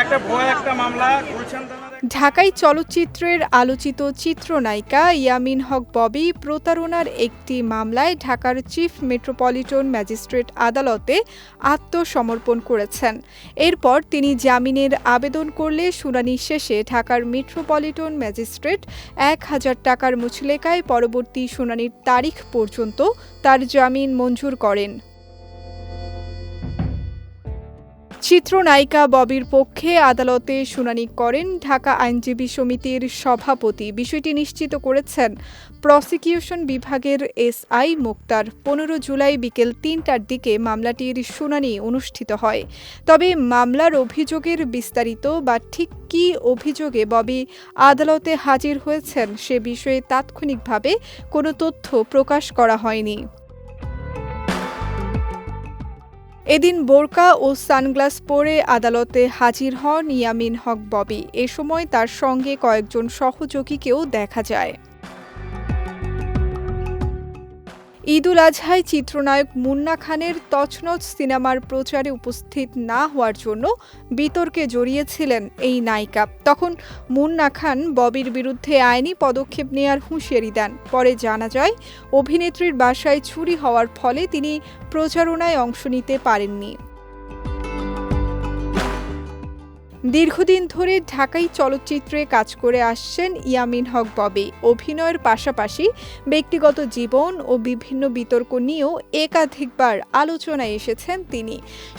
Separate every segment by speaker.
Speaker 1: একটা ভয় একটা মামলা গুলশান থানার
Speaker 2: ঢাকাই চলচ্চিত্রের আলোচিত চিত্রনায়িকা ইয়ামিন হক ববি প্রতারণার একটি মামলায় ঢাকার চিফ মেট্রোপলিটন ম্যাজিস্ট্রেট আদালতে আত্মসমর্পণ করেছেন। এরপর তিনি জামিনের আবেদন করলে শুনানি শেষে ঢাকার মেট্রোপলিটন ম্যাজিস্ট্রেট ১,০০০ টাকার মুচলেকায় পরবর্তী শুনানির তারিখ পর্যন্ত তার জামিন মঞ্জুর করেন। চিত্রনায়িকা ববির পক্ষে আদালতে শুনানি করেন ঢাকা আইনজীবী সমিতির সভাপতি। বিষয়টি নিশ্চিত করেছেন প্রসিকিউশন বিভাগের এসআই মুক্তার। ১৫ জুলাই বিকেল ৩টার দিকে মামলাটির শুনানি অনুষ্ঠিত হয়। তবে মামলার অভিযোগের বিস্তারিত বা ঠিক কী অভিযোগে ববি আদালতে হাজির হয়েছেন সে বিষয়ে তাৎক্ষণিকভাবে কোনো তথ্য প্রকাশ করা হয়নি। এদিন বোরকা ও সানগ্লাস পরে আদালতে হাজির হন ইয়ামিন হক ববি। এ সময় তার সঙ্গে কয়েকজন সহযোগীকেও দেখা যায়। ঈদুল আজহায় চিত্রনায়ক মুন্না খানের তছনছ সিনেমার প্রচারে উপস্থিত না হওয়ার জন্য বিতর্কে জড়িয়েছিলেন এই নায়িকা। তখন মুন্না খান ববির বিরুদ্ধে আইনি পদক্ষেপ নেয়ার হুঁশিয়ারি দেন। পরে জানা যায় অভিনেত্রীর বাসায় চুরি হওয়ার ফলে তিনি প্রচারণায় অংশ নিতে পারেননি। দীর্ঘদিন ধরে ঢাকাই চলচ্চিত্রে কাজ করে আসছেন ইয়ামিন হক ববি। অভিনয়ের পাশাপাশি ব্যক্তিগত জীবন ও বিভিন্ন বিতর্ক নিয়েও একাধিকবার আলোচনায় এসেছেন তিনি।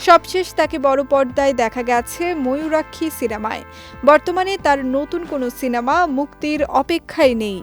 Speaker 2: সবশেষ তাকে বড় পর্দায় দেখা গেছে ময়ূরাক্ষী সিনেমায়। বর্তমানে তার নতুন কোনো সিনেমা মুক্তির অপেক্ষায় নেই।